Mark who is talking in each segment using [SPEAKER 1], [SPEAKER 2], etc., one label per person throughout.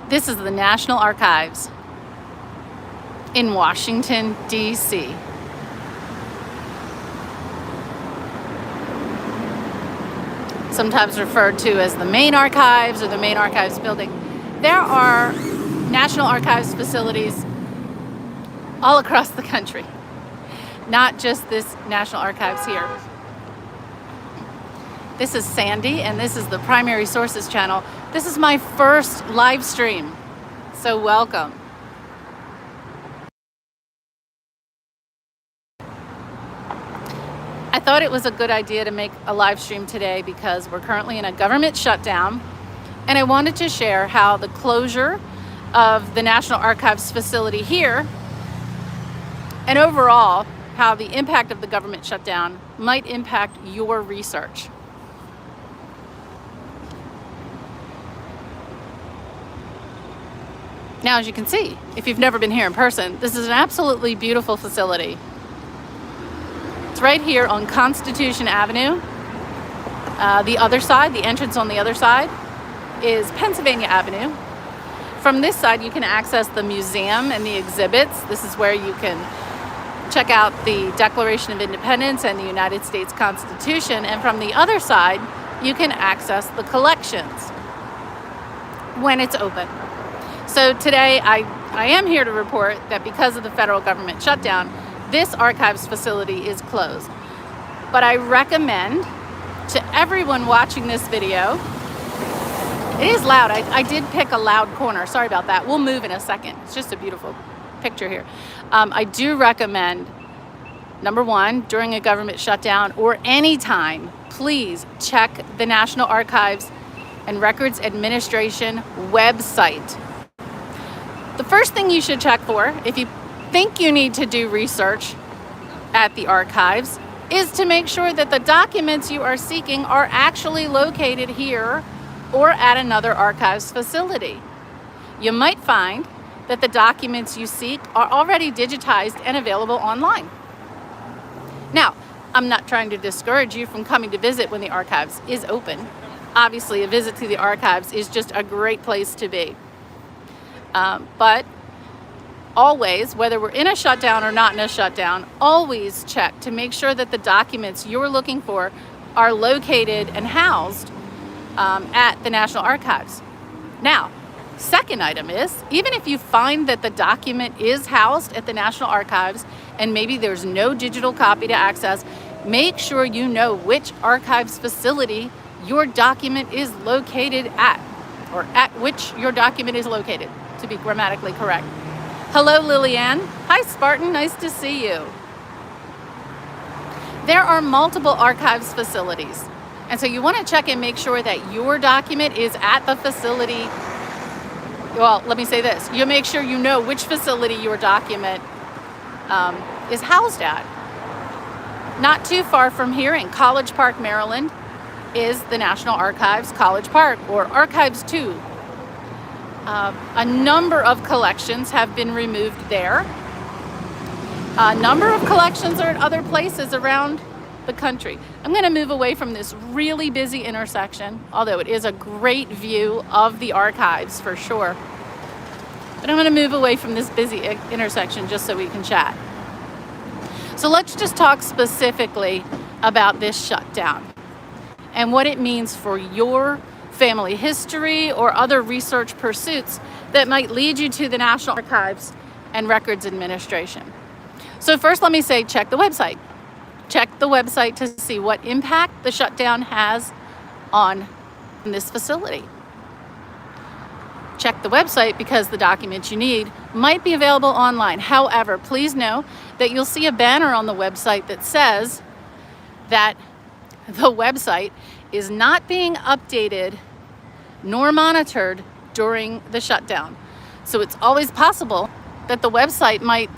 [SPEAKER 1] This is the National Archives in Washington, D.C. Sometimes referred to as the main archives or the main archives building. There are National Archives facilities all across the country, not just this National Archives here. This is Sandy, and this is the Primary Sources channel. This is my first live stream, so welcome. I thought it was a good idea to make a live stream today because we're currently in a government shutdown, and I wanted to share how the closure of the National Archives facility here and overall how the impact of the government shutdown might impact your research. Now, as you can see, if you've never been here in person, this is an absolutely beautiful facility. It's right here on Constitution Avenue. The other side, the entrance on the other side, is Pennsylvania Avenue. From this side, you can access the museum and the exhibits. This is where you can check out the Declaration of Independence and the United States Constitution. And from the other side, you can access the collections when it's open. So today, I am here to report that because of the federal government shutdown, this archives facility is closed. But I recommend to everyone watching this video, it is loud. I did pick a loud corner. Sorry about that. We'll move in a second. It's just a beautiful picture here. I do recommend, number one, during a government shutdown or any time, please check the National Archives and Records Administration website. The first thing you should check for, if you think you need to do research at the archives, is to make sure that the documents you are seeking are actually located here or at another archives facility. You might find that the documents you seek are already digitized and available online. Now, I'm not trying to discourage you from coming to visit when the archives is open. Obviously, a visit to the archives is just a great place to be. But always, whether we're in a shutdown or not in a shutdown, always check to make sure that the documents you're looking for are located and housed at the National Archives. Now, second item is, even if you find that the document is housed at the National Archives and maybe there's no digital copy to access, make sure you know which archives facility your document is located at, or at which your document is located, to be grammatically correct. Hello, Lillian. Hi, Spartan. Nice to see you. There are multiple archives facilities, and so you want to check and make sure that your document is at the facility. Well, let me say this. You make sure you know which facility your document is housed at. Not too far from here in College Park, Maryland, is the National Archives College Park, or Archives 2. A number of collections have been removed there. A number of collections are at other places around the country. I'm going to move away from this really busy intersection, although it is a great view of the archives for sure. But I'm going to move away from this busy intersection just so we can chat. So let's just talk specifically about this shutdown and what it means for your family history or other research pursuits that might lead you to the National Archives and Records Administration. So first, let me say, check the website. Check the website to see what impact the shutdown has on this facility. Check the website because the documents you need might be available online. However, please know that you'll see a banner on the website that says that the website is not being updated nor monitored during the shutdown. So it's always possible that the website might,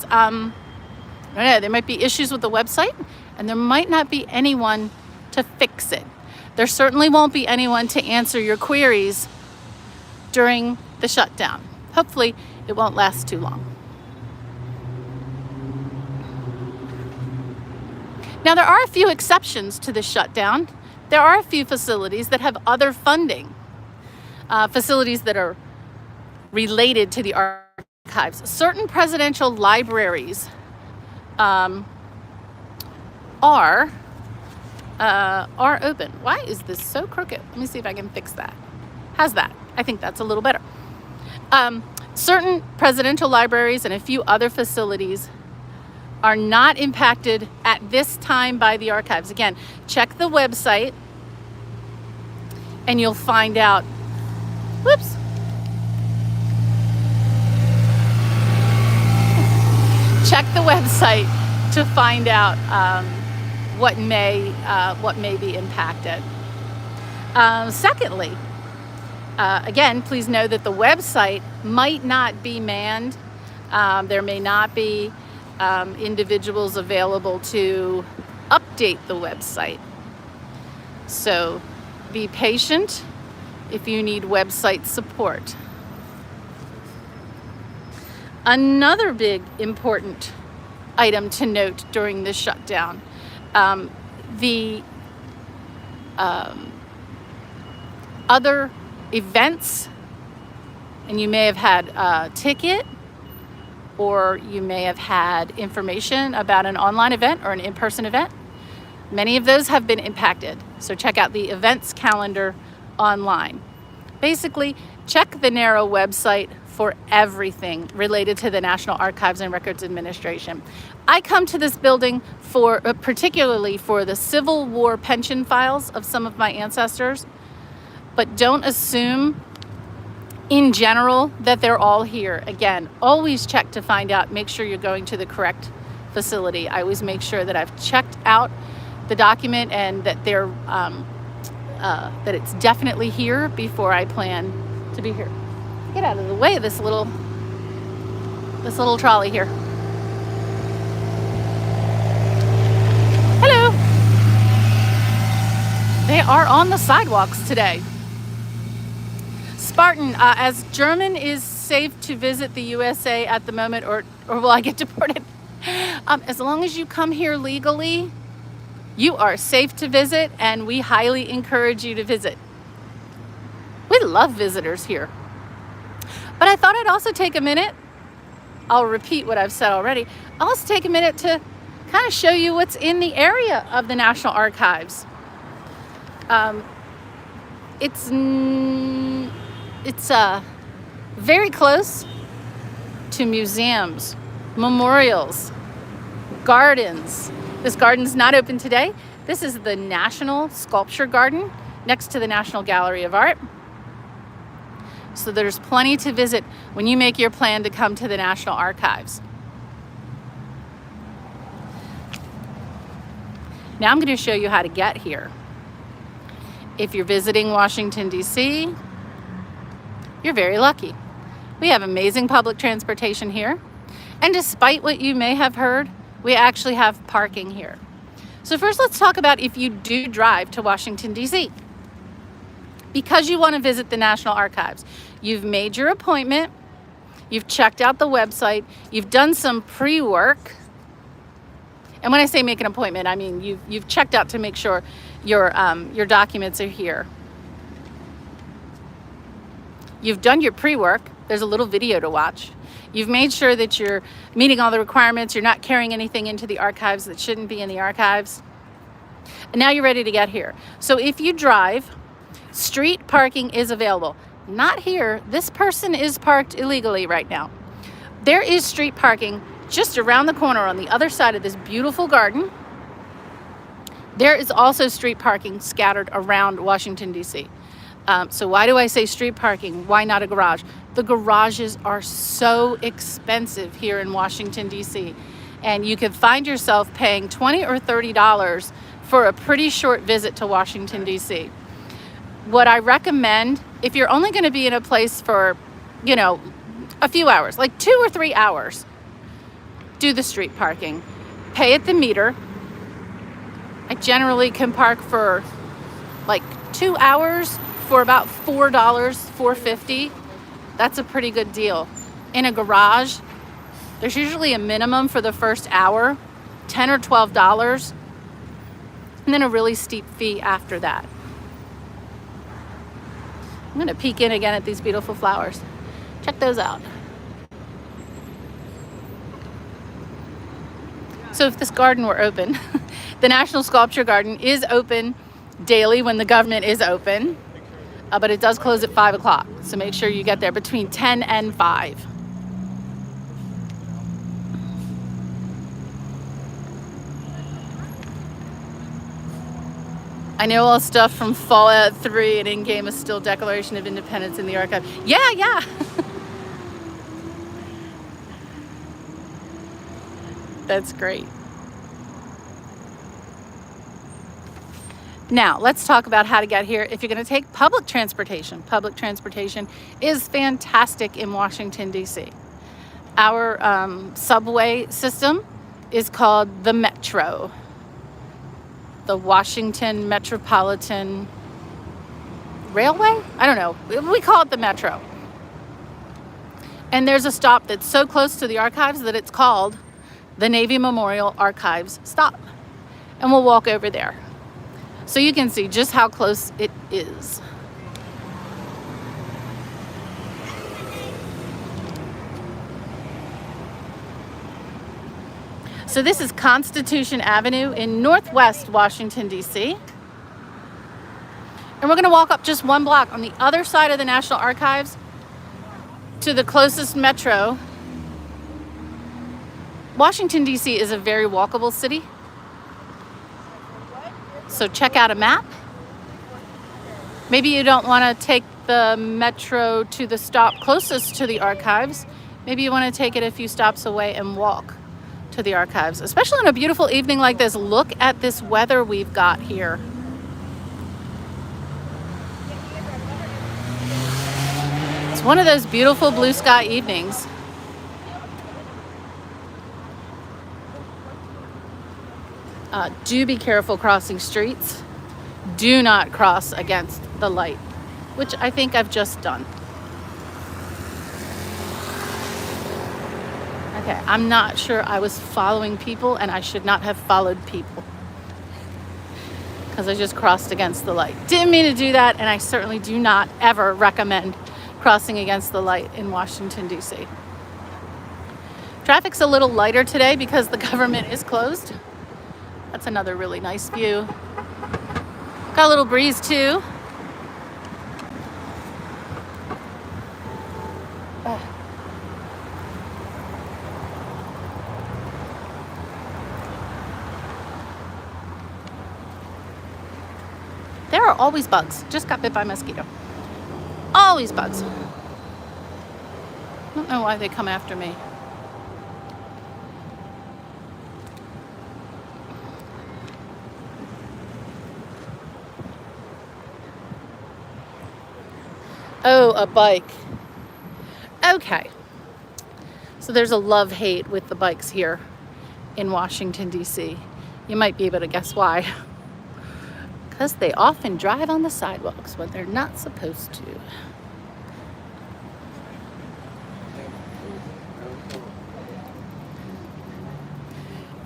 [SPEAKER 1] there might be issues with the website and there might not be anyone to fix it. There certainly won't be anyone to answer your queries during the shutdown. Hopefully it won't last too long. Now, there are a few exceptions to the shutdown. There are a few facilities that have other funding, facilities that are related to the archives. Certain presidential libraries are open. Why is this so crooked? Let me see if I can fix that. How's that? I think that's a little better. Certain presidential libraries and a few other facilities are not impacted at this time by the archives. Again, check the website and you'll find out. Whoops. Check the website to find out what may be impacted. Secondly, again, please know that the website might not be manned. There may not be individuals available to update the website. So be patient if you need website support. Another big important item to note during this shutdown, the other events, and you may have had a ticket, or you may have had information about an online event or an in-person event. Many of those have been impacted. So check out the events calendar online. Basically, check the NARA website for everything related to the National Archives and Records Administration. I come to this building for particularly for the Civil War pension files of some of my ancestors, but don't assume in general that they're all here. Again, always check to find out, make sure you're going to the correct facility. I always make sure that I've checked out the document and that they're that it's definitely here before I plan to be here. Get out of the way of this little trolley here. Hello. They are on the sidewalks today. Spartan, as German is safe to visit the USA at the moment, or will I get deported? As long as you come here legally, you are safe to visit, and we highly encourage you to visit. We love visitors here. But I thought I'd also take a minute, I'll repeat what I've said already, I'll also take a minute to kind of show you what's in the area of the National Archives. It's very close to museums, memorials, gardens. This garden's not open today. This is the National Sculpture Garden next to the National Gallery of Art. So there's plenty to visit when you make your plan to come to the National Archives. Now I'm going to show you how to get here. If you're visiting Washington, D.C., you're very lucky. We have amazing public transportation here. And despite what you may have heard, we actually have parking here. So first, let's talk about if you do drive to Washington, D.C. Because you want to visit the National Archives. You've made your appointment, you've checked out the website, you've done some pre-work. And when I say make an appointment, I mean you've checked out to make sure your documents are here. You've done your pre-work. There's a little video to watch. You've made sure that you're meeting all the requirements. You're not carrying anything into the archives that shouldn't be in the archives. And now you're ready to get here. So if you drive, street parking is available. Not here. This person is parked illegally right now. There is street parking just around the corner on the other side of this beautiful garden. There is also street parking scattered around Washington, D.C. So why do I say street parking? Why not a garage? The garages are so expensive here in Washington, D.C. And you could find yourself paying $20 or $30 for a pretty short visit to Washington, D.C. What I recommend, if you're only going to be in a place for, a few hours, like 2 or 3 hours, do the street parking. Pay at the meter. I generally can park for like 2 hours for about $4, $4.50. That's a pretty good deal. In a garage, there's usually a minimum for the first hour, $10 or $12, and then a really steep fee after that. I'm gonna peek in again at these beautiful flowers. Check those out. So if this garden were open, the National Sculpture Garden is open daily when the government is open, but it does close at 5 o'clock. So make sure you get there between 10 and 5. I know all stuff from Fallout 3 and in-game is still Declaration of Independence in the archive. Yeah. That's great. Now, let's talk about how to get here if you're going to take public transportation. Public transportation is fantastic in Washington, D.C. Our subway system is called the Metro, the Washington Metropolitan Railway? I don't know. We call it the Metro. And there's a stop that's so close to the archives that it's called the Navy Memorial Archives stop. And we'll walk over there so you can see just how close it is. So this is Constitution Avenue in Northwest Washington, D.C. And we're going to walk up just one block on the other side of the National Archives to the closest metro. Washington, D.C. is a very walkable city. So check out a map. Maybe you don't want to take the metro to the stop closest to the archives. Maybe you want to take it a few stops away and walk to the archives, especially on a beautiful evening like this. Look at this weather we've got here. It's one of those beautiful blue sky evenings. Do be careful crossing streets. Do not cross against the light, which I think I've just done. Okay, I'm not sure I was following people, and I should not have followed people because I just crossed against the light. Didn't mean to do that, and I certainly do not ever recommend crossing against the light in Washington, D.C. Traffic's a little lighter today because the government is closed. That's another really nice view. Got a little breeze too. There are always bugs. Just got bit by a mosquito. Always bugs. I don't know why they come after me. Oh, a bike. Okay. So there's a love-hate with the bikes here in Washington, D.C. You might be able to guess why. Because they often drive on the sidewalks when they're not supposed to.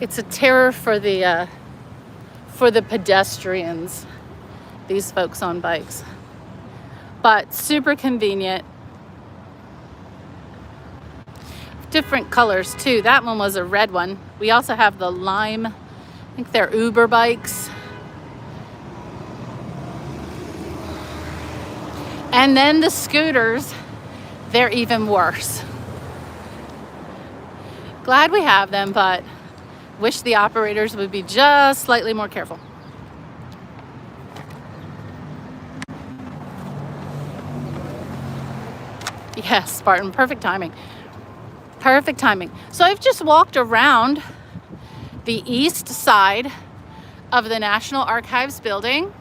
[SPEAKER 1] It's a terror for the pedestrians, these folks on bikes. But super convenient. Different colors too. That one was a red one. We also have the lime. I think they're Uber bikes. And then the scooters, they're even worse. Glad we have them, but wish the operators would be just slightly more careful. Yes, Spartan, perfect timing. Perfect timing. So I've just walked around the east side of the National Archives building.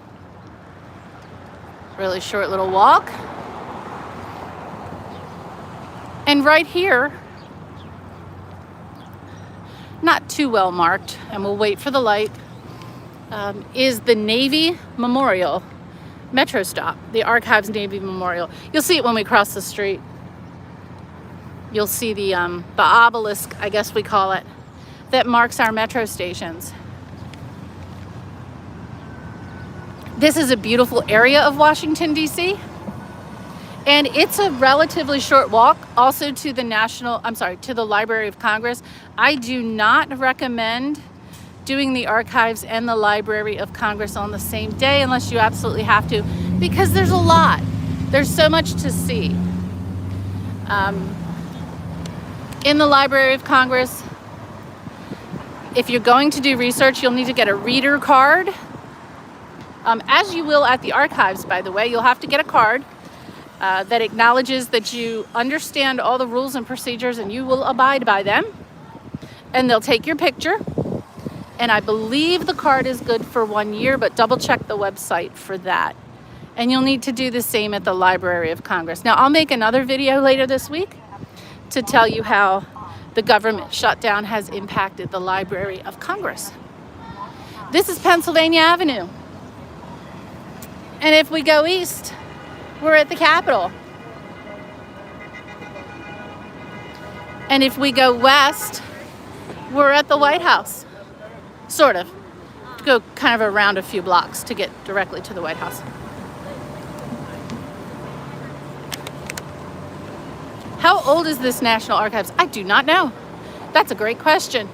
[SPEAKER 1] Really short little walk. And right here, not too well marked, and we'll wait for the light, is the Navy Memorial Metro stop, the Archives Navy Memorial. You'll see it when we cross the street. You'll see the obelisk, I guess we call it, that marks our metro stations. This is a beautiful area of Washington, D.C. And it's a relatively short walk also to the Library of Congress. I do not recommend doing the archives and the Library of Congress on the same day unless you absolutely have to, because there's a lot. There's so much to see. In the Library of Congress, if you're going to do research, you'll need to get a reader card. As you will at the archives, by the way, you'll have to get a card that acknowledges that you understand all the rules and procedures and you will abide by them. And they'll take your picture. And I believe the card is good for 1 year, but double check the website for that. And you'll need to do the same at the Library of Congress. Now, I'll make another video later this week to tell you how the government shutdown has impacted the Library of Congress. This is Pennsylvania Avenue. And if we go east, we're at the Capitol. And if we go west, we're at the White House. Sort of. Go kind of around a few blocks to get directly to the White House. How old is this National Archives? I do not know. That's a great question.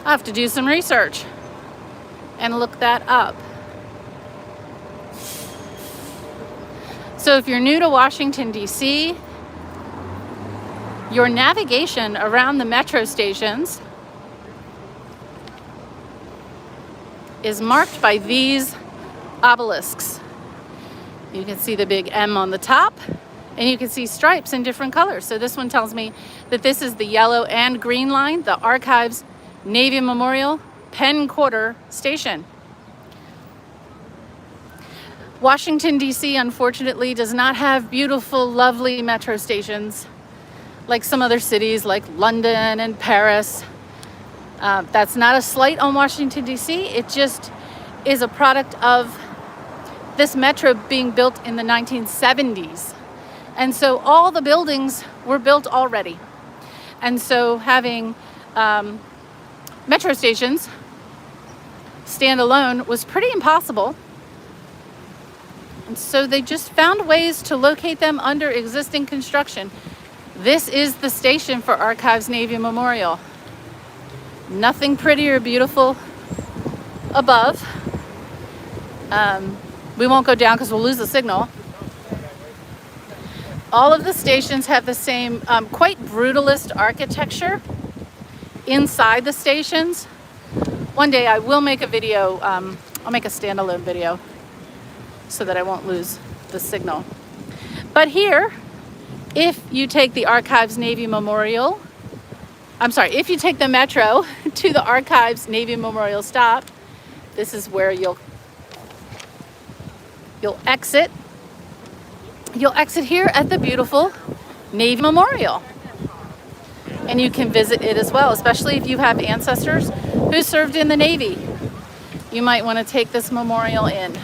[SPEAKER 1] I'll have to do some research and look that up. So if you're new to Washington, D.C., your navigation around the metro stations is marked by these obelisks. You can see the big M on the top, and you can see stripes in different colors. So this one tells me that this is the yellow and green line, the Archives Navy Memorial Penn Quarter Station. Washington, D.C., unfortunately, does not have beautiful, lovely metro stations like some other cities like London and Paris. That's not a slight on Washington, D.C. It just is a product of this metro being built in the 1970s. And so all the buildings were built already. And so having metro stations stand alone was pretty impossible. And so they just found ways to locate them under existing construction. This is the station for Archives Navy Memorial. Nothing pretty or beautiful above. We won't go down because we'll lose the signal. All of the stations have the same quite brutalist architecture inside the stations. One day I will make a video, I'll make a standalone video so that I won't lose the signal. But here, if you take the Archives Navy Memorial, if you take the metro to the Archives Navy Memorial stop, this is where you'll exit. You'll exit here at the beautiful Navy Memorial. And you can visit it as well, especially if you have ancestors who served in the Navy. You might want to take this memorial in.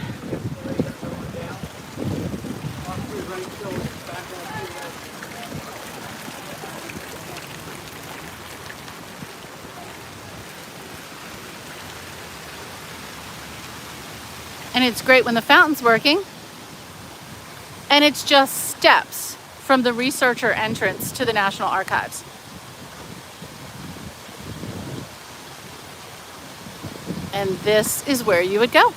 [SPEAKER 1] And it's great when the fountain's working. And it's just steps from the researcher entrance to the National Archives. And this is where you would go.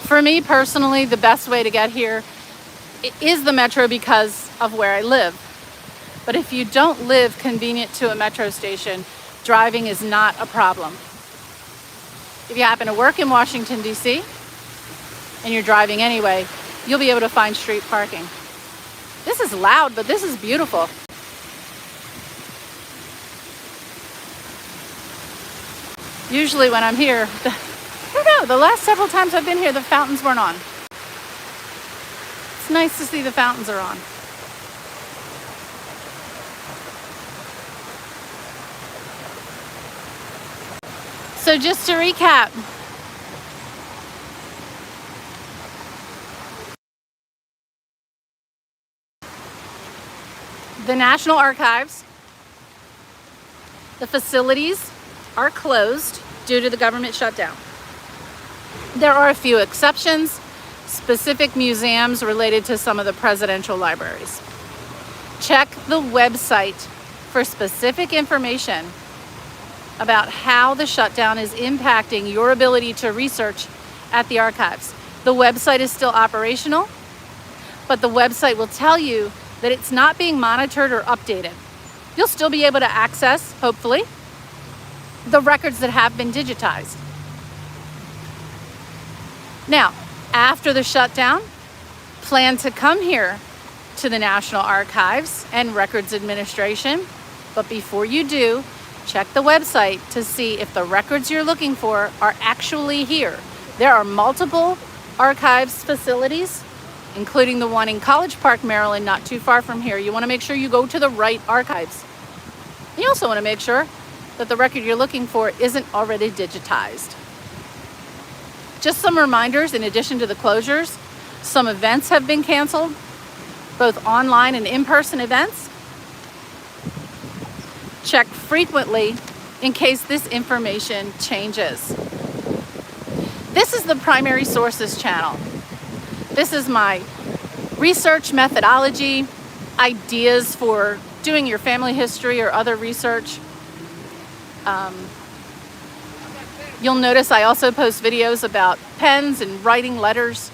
[SPEAKER 1] For me personally, the best way to get here is the metro because of where I live. But if you don't live convenient to a metro station, driving is not a problem. If you happen to work in Washington, D.C., and you're driving anyway, you'll be able to find street parking. This is loud, but this is beautiful. Usually when I'm here, I don't know, the last several times I've been here, the fountains weren't on. It's nice to see the fountains are on. So just to recap, the National Archives, the facilities are closed due to the government shutdown. There are a few exceptions, specific museums related to some of the presidential libraries. Check the website for specific information about how the shutdown is impacting your ability to research at the archives. The website is still operational, but the website will tell you that it's not being monitored or updated. You'll still be able to access, hopefully, the records that have been digitized. Now, after the shutdown, plan to come here to the National Archives and Records Administration. But before you do, check the website to see if the records you're looking for are actually here. There are multiple archives facilities, including the one in College Park, Maryland, not too far from here. You want to make sure you go to the right archives. You also want to make sure that the record you're looking for isn't already digitized. Just some reminders, in addition to the closures, some events have been canceled, both online and in-person events. Check frequently in case this information changes. This is the Primary Sources channel. This is my research methodology, ideas for doing your family history or other research. You'll notice I also post videos about pens and writing letters.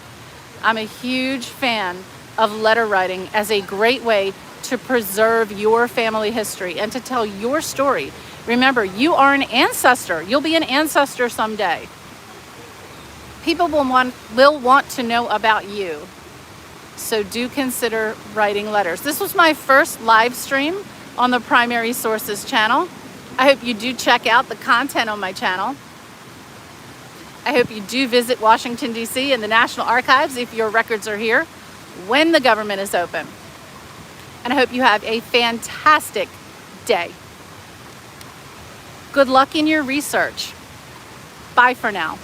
[SPEAKER 1] I'm a huge fan of letter writing as a great way to preserve your family history and to tell your story. Remember, you are an ancestor. You'll be an ancestor someday. People will want to know about you. So do consider writing letters. This was my first live stream on the Primary Sources channel. I hope you do check out the content on my channel. I hope you do visit Washington, D.C. and the National Archives if your records are here when the government is open. And I hope you have a fantastic day. Good luck in your research. Bye for now.